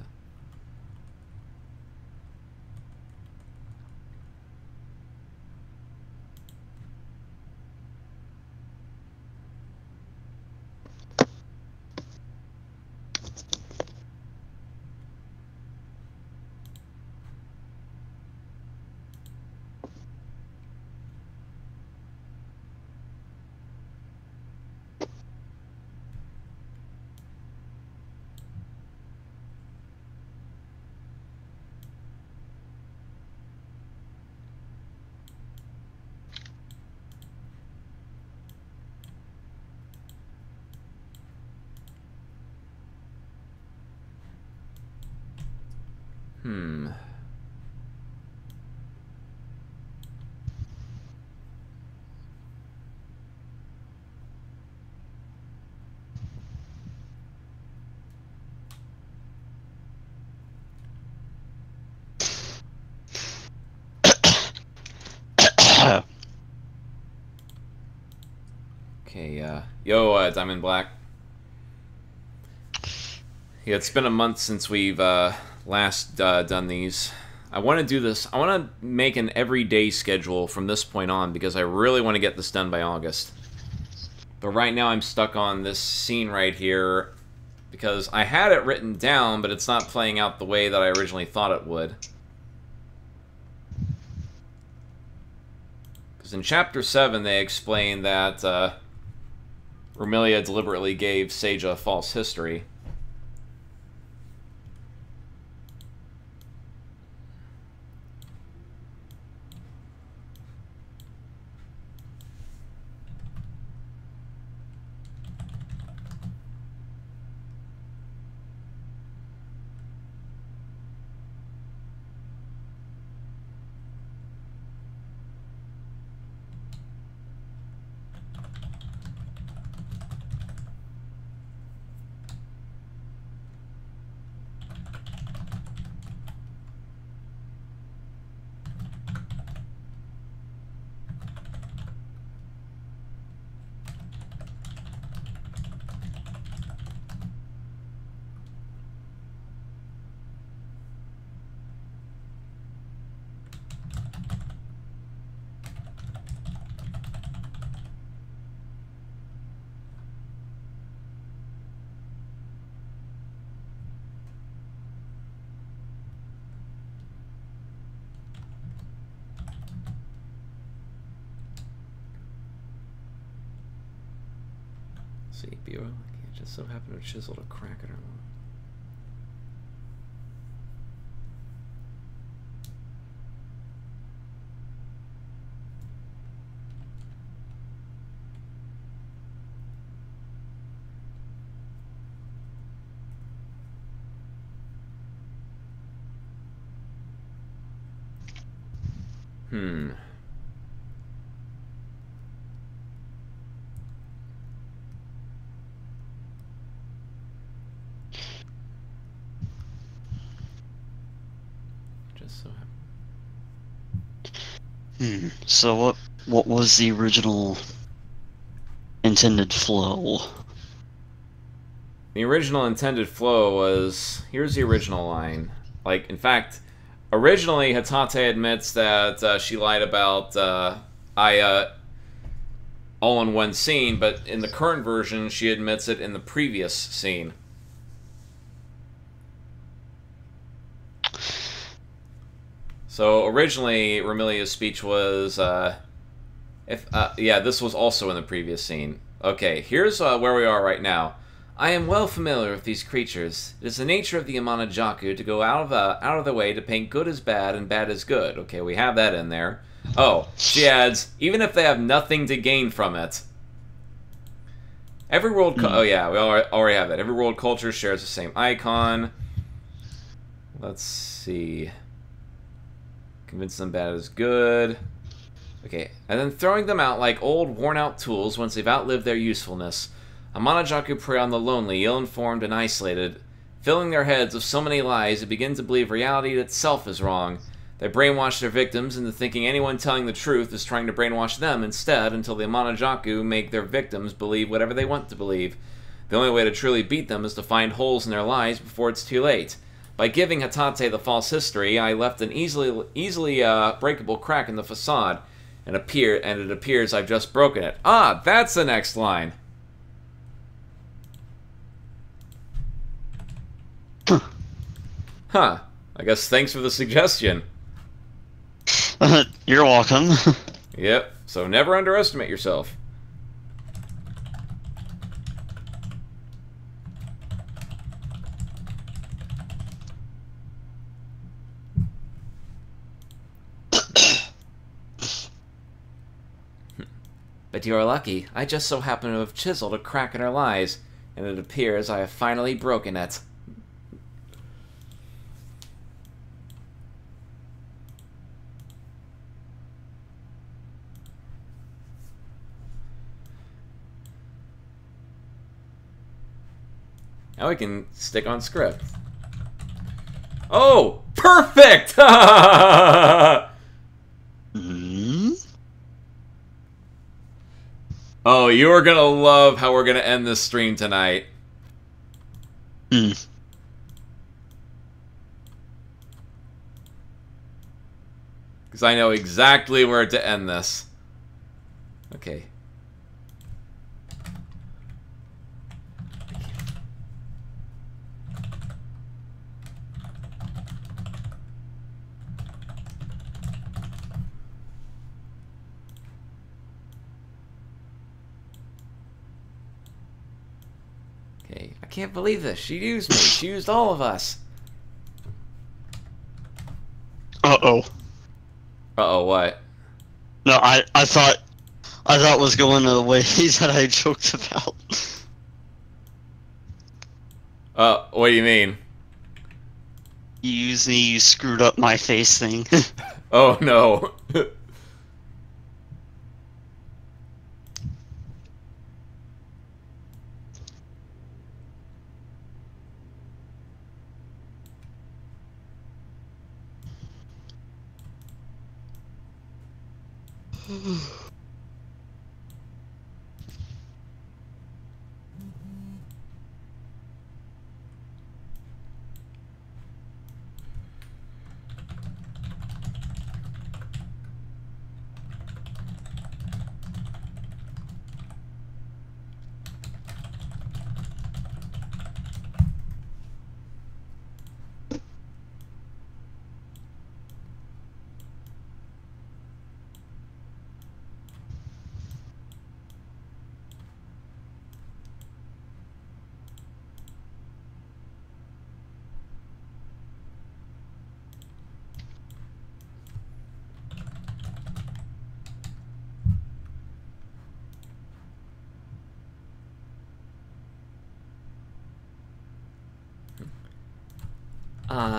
Okay, yo, Diamond Black. Yeah, it's been a month since we've last done these. I want to do this. I want to make an everyday schedule from this point on because I really want to get this done by August. But right now I'm stuck on this scene right here because I had it written down, but it's not playing out the way that I originally thought it would. Because in Chapter 7 they explain that Rumelia deliberately gave Seija false history. See, B-Oil, it just so happened to chisel a crack in her lung. Just so happened. So what was the original intended flow? The original intended flow was, here's the original line. Like, in fact, originally Hatate admits that she lied about Aya all in one scene, but in the current version she admits it in the previous scene. So originally, Remilia's speech was, yeah, this was also in the previous scene. Okay, here's where we are right now. I am well familiar with these creatures. It is the nature of the Amanojaku to go out of the way to paint good as bad and bad as good. Okay, we have that in there. Oh, she adds, even if they have nothing to gain from it. Every world... Oh, yeah, we already have that. Every world culture shares the same icon. Let's see. Convince them bad is good. Okay, and then throwing them out like old, worn-out tools once they've outlived their usefulness. Amanojaku prey on the lonely, ill-informed, and isolated, filling their heads with so many lies they begin to believe reality itself is wrong. They brainwash their victims into thinking anyone telling the truth is trying to brainwash them instead, until the Amanojaku make their victims believe whatever they want to believe. The only way to truly beat them is to find holes in their lies before it's too late. By giving Hatate the false history, I left an easily breakable crack in the facade, and it appears I've just broken it. Ah, that's the next line. Huh. I guess thanks for the suggestion. You're welcome. Yep. So never underestimate yourself. But you're lucky. I just so happen to have chiseled a crack in her lies, and it appears I have finally broken it. Now we can stick on script. Oh! Perfect! Oh, you are gonna love how we're gonna end this stream tonight. Because I know exactly where to end this. Okay. Okay, I can't believe this. She used me. She used all of us. Uh-oh. Uh-oh, what? No, I thought it was going the way that I joked about. What do you mean? You used me, you screwed up my face thing. Oh, no.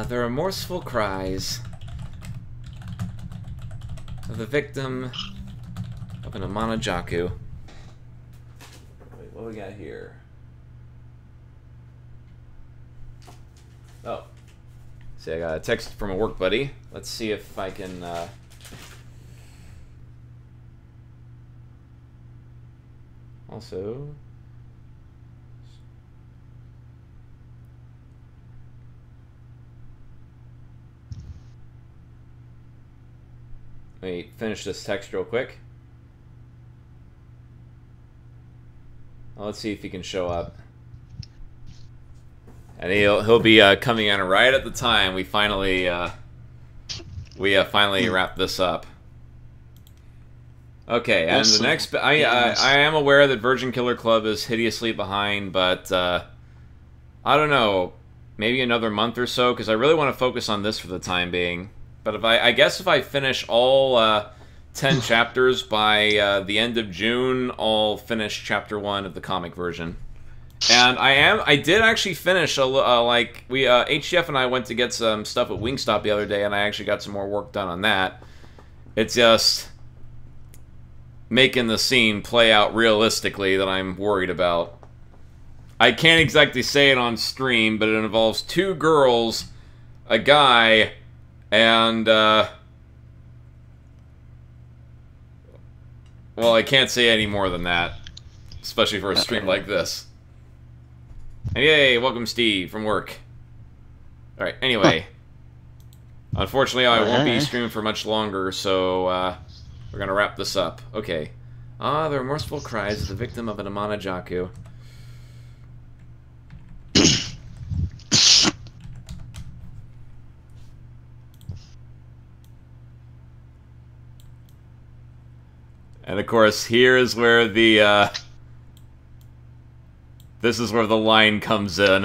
The remorseful cries of the victim of an Amanojaku. Wait, what do we got here? Oh. See, I got a text from a work buddy. Let's see if I can, also... Let me finish this text real quick. Well, let's see if he can show up. And he'll be coming on right at the time we finally we finally wrap this up. Okay, and Also, the next... I am aware that Virgin Killer Club is hideously behind, but I don't know, maybe another month or so, because I really want to focus on this for the time being. But if I guess if I finish all 10 chapters by the end of June, I'll finish chapter 1 of the comic version. And I did actually finish like HGF and I went to get some stuff at Wingstop the other day, and I actually got some more work done on that. It's just making the scene play out realistically that I'm worried about. I can't exactly say it on stream, but it involves 2 girls, a guy, and well, I can't say any more than that, especially for a stream like this. And yay, welcome Steve from work. Alright, anyway. Unfortunately, I won't be streaming for much longer, so we're gonna wrap this up. Okay. Ah, the remorseful cries of the victim of an Amanojaku. And of course, here is where the this is where the line comes in.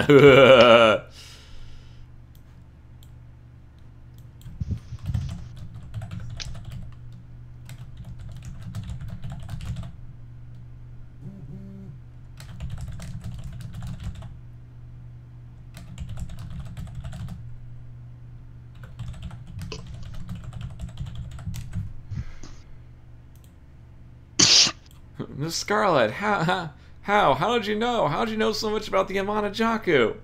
Miss Scarlet, how did you know? How did you know so much about the Amanojaku?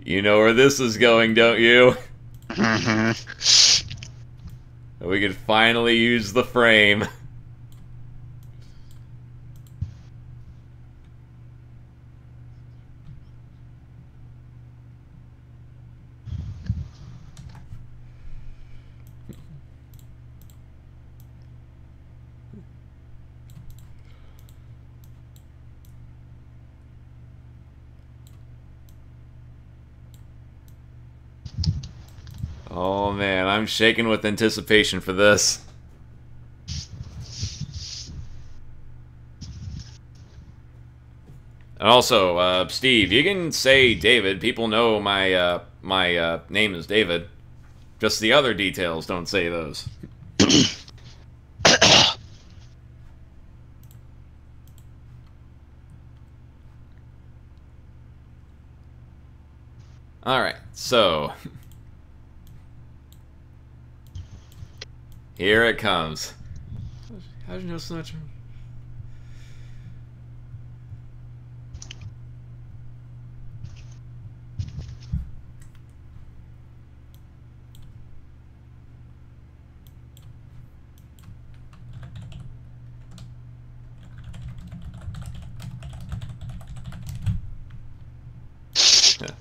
You know where this is going, don't you? We could finally use the frame. Oh man, I'm shaking with anticipation for this. And also, Steve, you can say David. People know my my name is David. Just the other details, don't say those. Alright, so... here it comes. How did you know so much?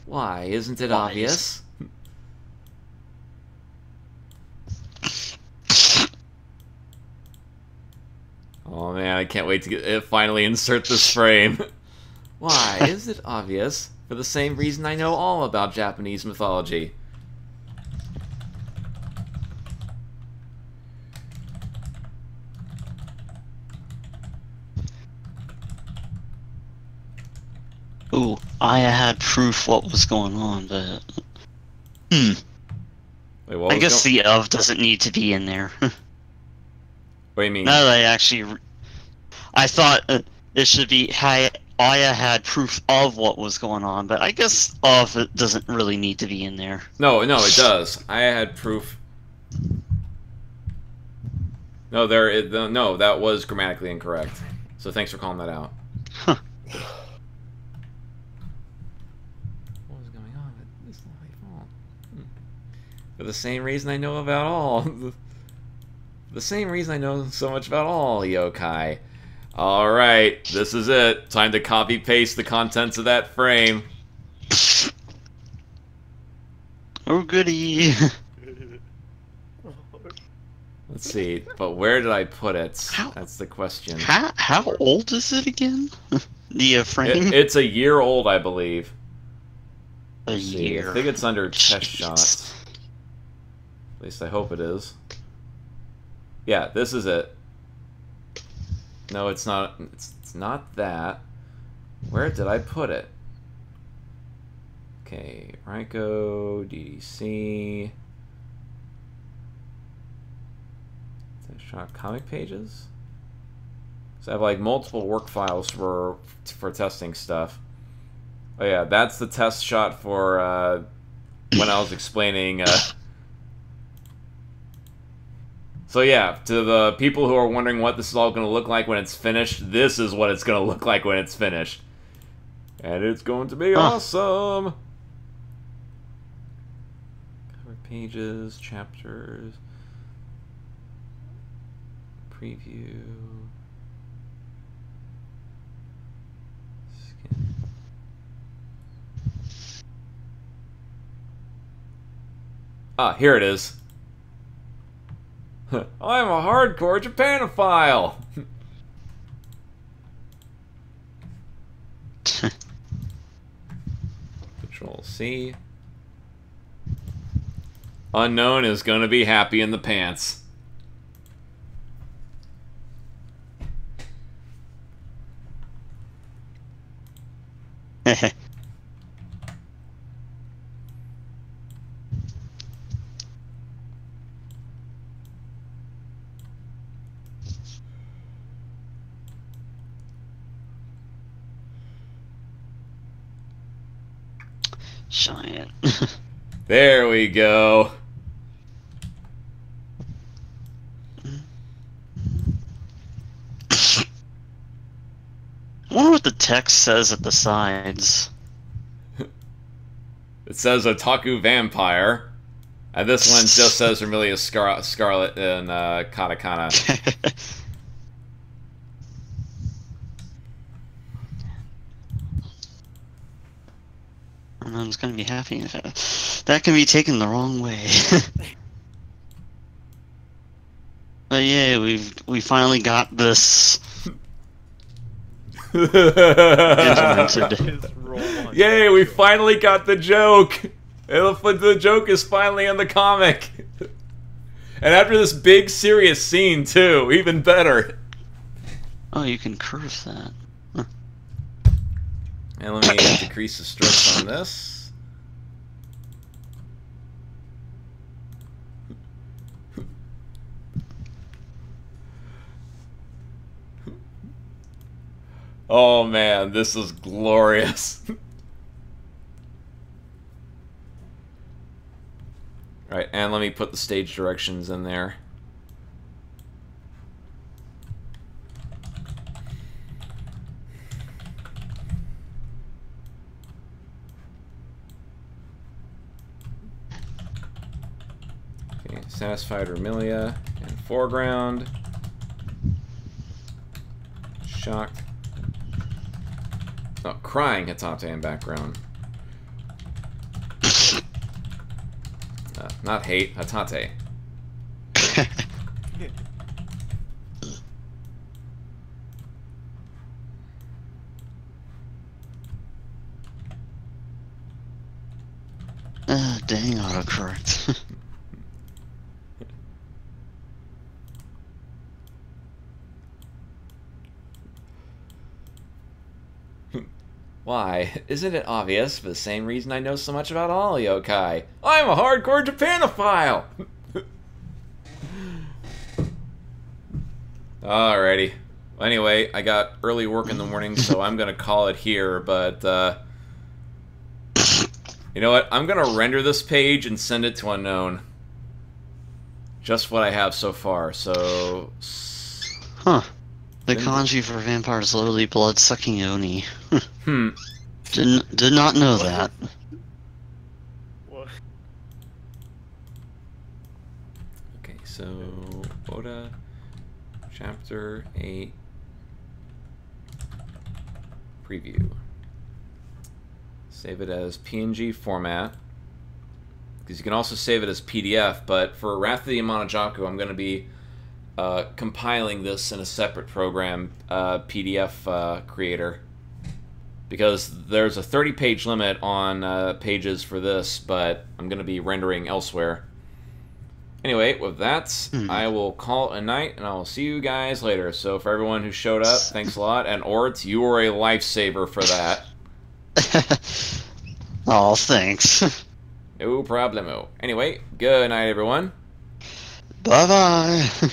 Why, isn't it obvious? Oh man, I can't wait to finally insert this frame. Why, is it obvious? For the same reason I know all about Japanese mythology. Ooh, I had proof what was going on, but... Wait, I guess the of doesn't need to be in there. What do you mean? Now that I actually... I thought it should be... Aya had proof of what was going on, but I guess of it doesn't really need to be in there. No, no, it does. I had proof. No, no, that was grammatically incorrect. So thanks for calling that out. Huh. What was going on? It's not my fault. For the same reason I know about all. The same reason I know so much about all yokai. Alright, this is it. Time to copy-paste the contents of that frame. Oh, goody. Let's see, but where did I put it? How- That's the question. How old is it again? The frame? It's a year old, I believe. A Let's see, year. I think it's under test Jeez. shots. At least I hope it is. Yeah, this is it. No, it's not. It's not that. Where did I put it? Okay, Ryko, DDC. Shot comic pages. So I have like multiple work files for testing stuff. Oh yeah, that's the test shot for when I was explaining. So yeah, to the people who are wondering what this is all going to look like when it's finished, this is what it's going to look like when it's finished. And it's going to be awesome! Cover pages, chapters, preview, skin. Ah, here it is. I'm a hardcore Japanophile! Control C. Unknown is gonna be happy in the pants. Giant. There we go. I wonder what the text says at the sides. It says Otaku Vampire. And this one just says Vermilius Scarlet in katakana. Everyone's gonna be happy. That can be taken the wrong way. But yeah, we finally got this implemented. Yay, we finally got the joke! The joke is finally in the comic! And after this big, serious scene, too. Even better. Oh, you can curve that. Huh. And let me decrease the strokes on this. Oh man, this is glorious. Alright, and let me put the stage directions in there. Okay, satisfied Vermilia in foreground. Shocked. Oh, crying Hitate in background. Not hate, Hitate. Dang autocorrect. Why? Isn't it obvious for the same reason I know so much about all yokai? I'm a hardcore Japanophile! Alrighty. Anyway, I got early work in the morning, so I'm gonna call it here, but, you know what? I'm gonna render this page and send it to Unknown. Just what I have so far, so... Huh. The kanji for vampire is literally blood-sucking oni. Did not know that. What? Okay, so... WotA... Chapter 8... Preview. Save it as PNG format. Because you can also save it as PDF, but for Wrath of the Amanojaku, I'm going to be compiling this in a separate program, PDF creator, because there's a 30-page limit on pages for this, but I'm going to be rendering elsewhere. Anyway, with that, I will call it a night, and I'll see you guys later. So for everyone who showed up, thanks a lot. And Ort, you were a lifesaver for that. Oh, thanks. No problemo. Anyway, good night, everyone. Bye-bye.